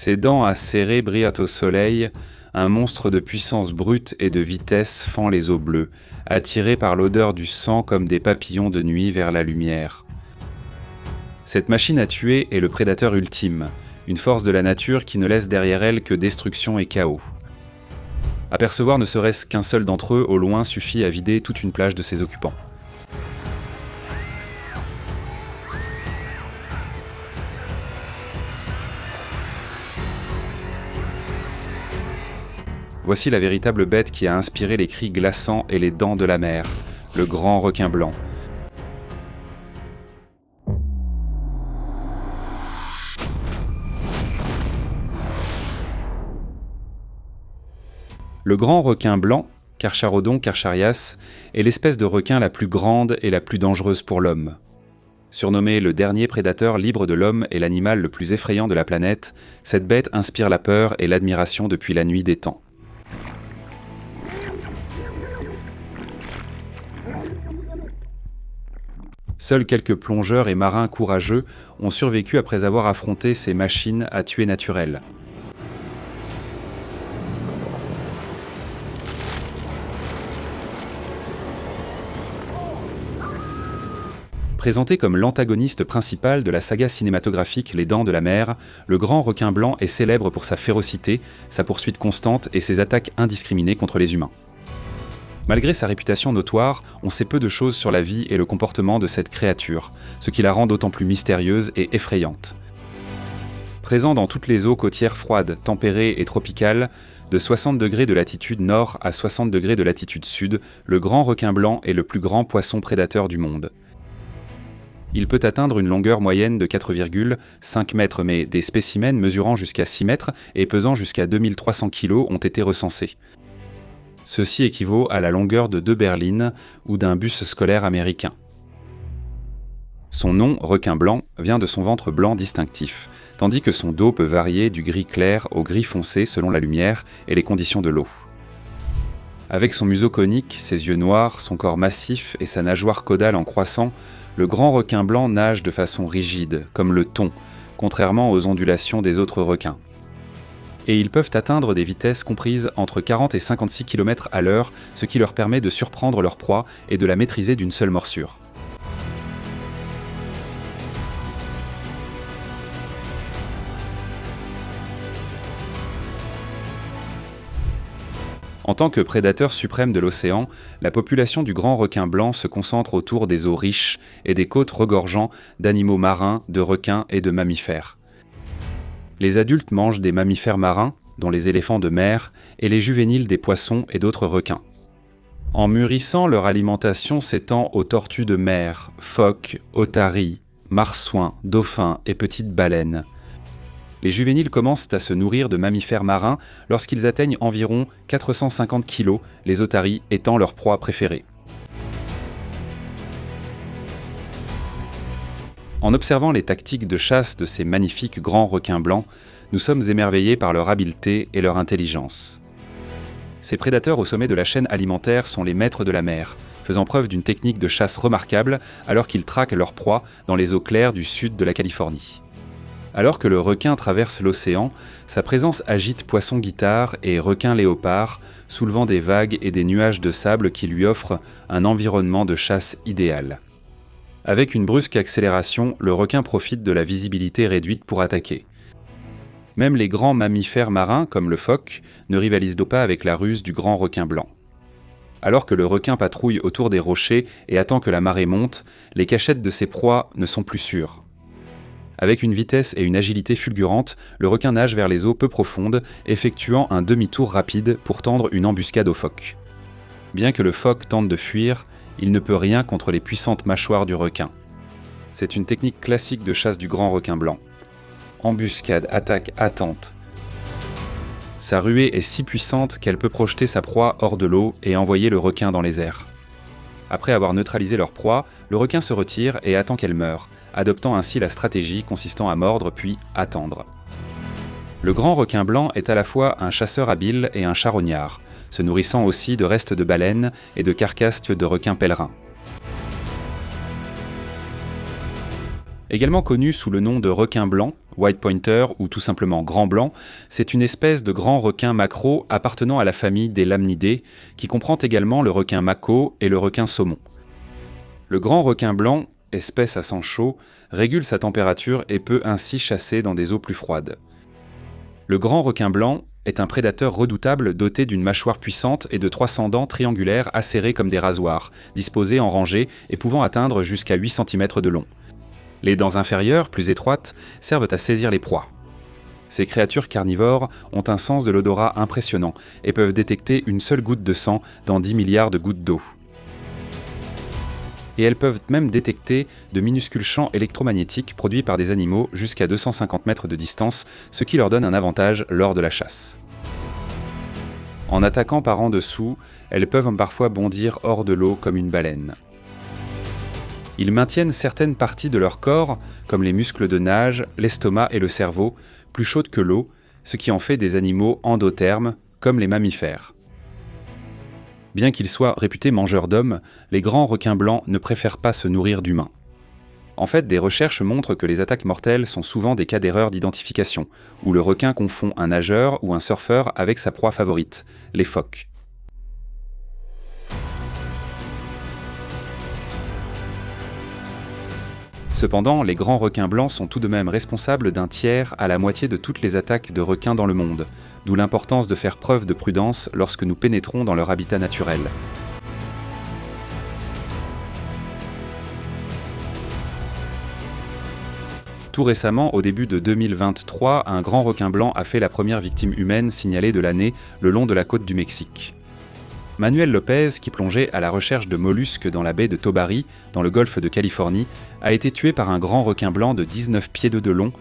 Ses dents acérées brillent au soleil, un monstre de puissance brute et de vitesse fend les eaux bleues, attiré par l'odeur du sang comme des papillons de nuit vers la lumière. Cette machine à tuer est le prédateur ultime, une force de la nature qui ne laisse derrière elle que destruction et chaos. Apercevoir ne serait-ce qu'un seul d'entre eux au loin suffit à vider toute une plage de ses occupants. Voici la véritable bête qui a inspiré les cris glaçants et les dents de la mer, le grand requin blanc. Le grand requin blanc, Carcharodon carcharias, est l'espèce de requin la plus grande et la plus dangereuse pour l'homme. Surnommé le dernier prédateur libre de l'homme et l'animal le plus effrayant de la planète, cette bête inspire la peur et l'admiration depuis la nuit des temps. Seuls quelques plongeurs et marins courageux ont survécu après avoir affronté ces machines à tuer naturelles. Présenté comme l'antagoniste principal de la saga cinématographique Les Dents de la Mer, le grand requin blanc est célèbre pour sa férocité, sa poursuite constante et ses attaques indiscriminées contre les humains. Malgré sa réputation notoire, on sait peu de choses sur la vie et le comportement de cette créature, ce qui la rend d'autant plus mystérieuse et effrayante. Présent dans toutes les eaux côtières froides, tempérées et tropicales, de 60 degrés de latitude nord à 60 degrés de latitude sud, le grand requin blanc est le plus grand poisson prédateur du monde. Il peut atteindre une longueur moyenne de 4,5 mètres, mais des spécimens mesurant jusqu'à 6 mètres et pesant jusqu'à 2300 kg ont été recensés. Ceci équivaut à la longueur de 2 berlines ou d'un bus scolaire américain. Son nom, requin blanc, vient de son ventre blanc distinctif, tandis que son dos peut varier du gris clair au gris foncé selon la lumière et les conditions de l'eau. Avec son museau conique, ses yeux noirs, son corps massif et sa nageoire caudale en croissant, le grand requin blanc nage de façon rigide, comme le thon, contrairement aux ondulations des autres requins. Et ils peuvent atteindre des vitesses comprises entre 40 et 56 km à l'heure, ce qui leur permet de surprendre leur proie et de la maîtriser d'une seule morsure. En tant que prédateur suprême de l'océan, la population du grand requin blanc se concentre autour des eaux riches et des côtes regorgeant d'animaux marins, de requins et de mammifères. Les adultes mangent des mammifères marins, dont les éléphants de mer, et les juvéniles des poissons et d'autres requins. En mûrissant, leur alimentation s'étend aux tortues de mer, phoques, otaries, marsouins, dauphins et petites baleines. Les juvéniles commencent à se nourrir de mammifères marins lorsqu'ils atteignent environ 450 kg, les otaries étant leur proie préférée. En observant les tactiques de chasse de ces magnifiques grands requins blancs, nous sommes émerveillés par leur habileté et leur intelligence. Ces prédateurs au sommet de la chaîne alimentaire sont les maîtres de la mer, faisant preuve d'une technique de chasse remarquable alors qu'ils traquent leur proie dans les eaux claires du sud de la Californie. Alors que le requin traverse l'océan, sa présence agite poisson-guitare et requin-léopard, soulevant des vagues et des nuages de sable qui lui offrent un environnement de chasse idéal. Avec une brusque accélération, le requin profite de la visibilité réduite pour attaquer. Même les grands mammifères marins, comme le phoque, ne rivalisent pas avec la ruse du grand requin blanc. Alors que le requin patrouille autour des rochers et attend que la marée monte, les cachettes de ses proies ne sont plus sûres. Avec une vitesse et une agilité fulgurantes, le requin nage vers les eaux peu profondes, effectuant un demi-tour rapide pour tendre une embuscade au phoque. Bien que le phoque tente de fuir, il ne peut rien contre les puissantes mâchoires du requin. C'est une technique classique de chasse du grand requin blanc. Embuscade, attaque, attente. Sa ruée est si puissante qu'elle peut projeter sa proie hors de l'eau et envoyer le requin dans les airs. Après avoir neutralisé leur proie, le requin se retire et attend qu'elle meure, adoptant ainsi la stratégie consistant à mordre puis attendre. Le grand requin blanc est à la fois un chasseur habile et un charognard, se nourrissant aussi de restes de baleines et de carcasses de requins pèlerins. Également connu sous le nom de requin blanc, white pointer ou tout simplement grand blanc, c'est une espèce de grand requin maquereau appartenant à la famille des lamnidés, qui comprend également le requin mako et le requin saumon. Le grand requin blanc, espèce à sang chaud, régule sa température et peut ainsi chasser dans des eaux plus froides. Le grand requin blanc est un prédateur redoutable doté d'une mâchoire puissante et de 300 dents triangulaires acérées comme des rasoirs, disposées en rangées et pouvant atteindre jusqu'à 8 cm de long. Les dents inférieures, plus étroites, servent à saisir les proies. Ces créatures carnivores ont un sens de l'odorat impressionnant et peuvent détecter une seule goutte de sang dans 10 milliards de gouttes d'eau. Et elles peuvent même détecter de minuscules champs électromagnétiques produits par des animaux jusqu'à 250 mètres de distance, ce qui leur donne un avantage lors de la chasse. En attaquant par en dessous, elles peuvent parfois bondir hors de l'eau comme une baleine. Ils maintiennent certaines parties de leur corps, comme les muscles de nage, l'estomac et le cerveau, plus chaudes que l'eau, ce qui en fait des animaux endothermes, comme les mammifères. Bien qu'ils soient réputés mangeurs d'hommes, les grands requins blancs ne préfèrent pas se nourrir d'humains. En fait, des recherches montrent que les attaques mortelles sont souvent des cas d'erreur d'identification, où le requin confond un nageur ou un surfeur avec sa proie favorite, les phoques. Cependant, les grands requins blancs sont tout de même responsables d'un tiers à la moitié de toutes les attaques de requins dans le monde, d'où l'importance de faire preuve de prudence lorsque nous pénétrons dans leur habitat naturel. Tout récemment, au début de 2023, un grand requin blanc a fait la première victime humaine signalée de l'année le long de la côte du Mexique. Manuel Lopez, qui plongeait à la recherche de mollusques dans la baie de Tobari, dans le golfe de Californie, a été tué par un grand requin blanc de 19 pieds de long.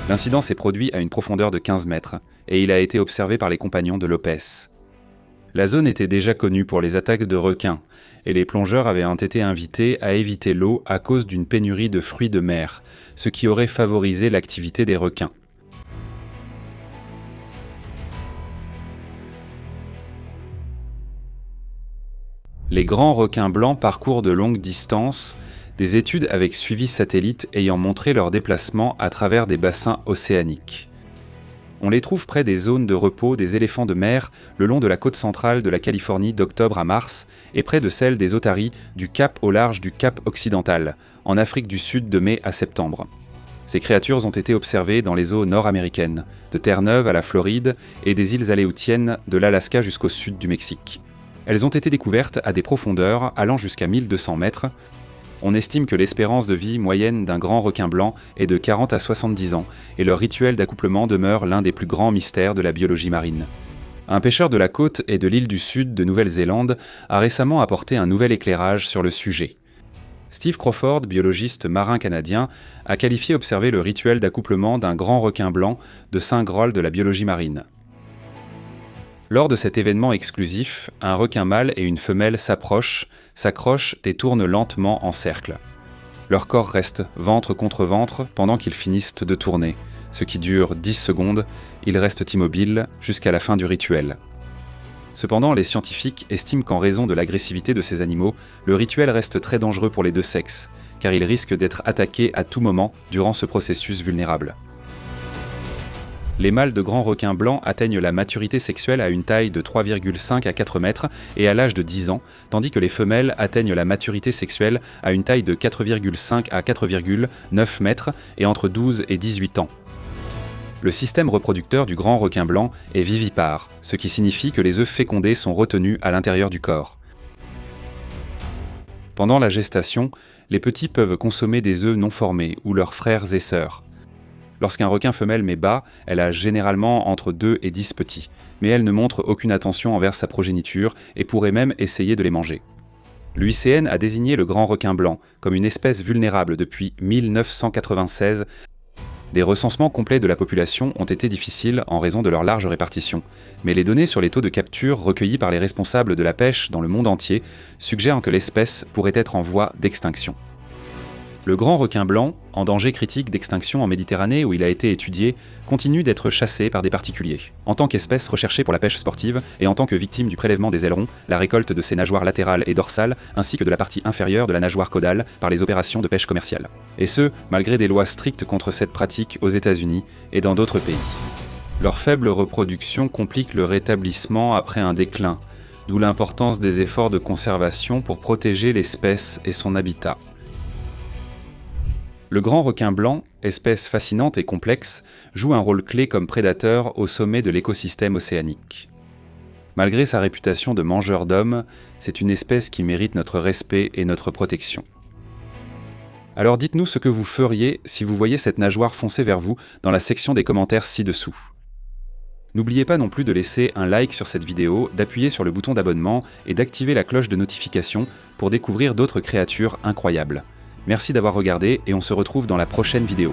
L'incident s'est produit à une profondeur de 15 mètres, et il a été observé par les compagnons de Lopez. La zone était déjà connue pour les attaques de requins, et les plongeurs avaient été invités à éviter l'eau à cause d'une pénurie de fruits de mer, ce qui aurait favorisé l'activité des requins. Les grands requins blancs parcourent de longues distances, des études avec suivi satellite ayant montré leur déplacement à travers des bassins océaniques. On les trouve près des zones de repos des éléphants de mer le long de la côte centrale de la Californie d'octobre à mars et près de celle des otaries du Cap au large du Cap occidental, en Afrique du Sud de mai à septembre. Ces créatures ont été observées dans les eaux nord-américaines, de Terre-Neuve à la Floride et des îles Aléoutiennes de l'Alaska jusqu'au sud du Mexique. Elles ont été découvertes à des profondeurs allant jusqu'à 1200 mètres. On estime que l'espérance de vie moyenne d'un grand requin blanc est de 40 à 70 ans, et leur rituel d'accouplement demeure l'un des plus grands mystères de la biologie marine. Un pêcheur de la côte et de l'île du Sud de Nouvelle-Zélande a récemment apporté un nouvel éclairage sur le sujet. Steve Crawford, biologiste marin canadien, a qualifié observer le rituel d'accouplement d'un grand requin blanc de saint Graal de la biologie marine. Lors de cet événement exclusif, un requin mâle et une femelle s'approchent, s'accrochent et tournent lentement en cercle. Leur corps reste ventre contre ventre pendant qu'ils finissent de tourner, ce qui dure 10 secondes, ils restent immobiles jusqu'à la fin du rituel. Cependant, les scientifiques estiment qu'en raison de l'agressivité de ces animaux, le rituel reste très dangereux pour les deux sexes, car ils risquent d'être attaqués à tout moment durant ce processus vulnérable. Les mâles de grands requins blancs atteignent la maturité sexuelle à une taille de 3,5 à 4 mètres et à l'âge de 10 ans, tandis que les femelles atteignent la maturité sexuelle à une taille de 4,5 à 4,9 mètres et entre 12 et 18 ans. Le système reproducteur du grand requin blanc est vivipare, ce qui signifie que les œufs fécondés sont retenus à l'intérieur du corps. Pendant la gestation, les petits peuvent consommer des œufs non formés ou leurs frères et sœurs. Lorsqu'un requin femelle met bas, elle a généralement entre 2 et 10 petits, mais elle ne montre aucune attention envers sa progéniture et pourrait même essayer de les manger. L'UICN a désigné le grand requin blanc comme une espèce vulnérable depuis 1996. Des recensements complets de la population ont été difficiles en raison de leur large répartition, mais les données sur les taux de capture recueillis par les responsables de la pêche dans le monde entier suggèrent que l'espèce pourrait être en voie d'extinction. Le grand requin blanc, en danger critique d'extinction en Méditerranée où il a été étudié, continue d'être chassé par des particuliers. En tant qu'espèce recherchée pour la pêche sportive et en tant que victime du prélèvement des ailerons, la récolte de ses nageoires latérales et dorsales, ainsi que de la partie inférieure de la nageoire caudale par les opérations de pêche commerciale. Et ce, malgré des lois strictes contre cette pratique aux États-Unis et dans d'autres pays. Leur faible reproduction complique le rétablissement après un déclin, d'où l'importance des efforts de conservation pour protéger l'espèce et son habitat. Le grand requin blanc, espèce fascinante et complexe, joue un rôle clé comme prédateur au sommet de l'écosystème océanique. Malgré sa réputation de mangeur d'hommes, c'est une espèce qui mérite notre respect et notre protection. Alors dites-nous ce que vous feriez si vous voyez cette nageoire foncer vers vous dans la section des commentaires ci-dessous. N'oubliez pas non plus de laisser un like sur cette vidéo, d'appuyer sur le bouton d'abonnement et d'activer la cloche de notification pour découvrir d'autres créatures incroyables. Merci d'avoir regardé et on se retrouve dans la prochaine vidéo.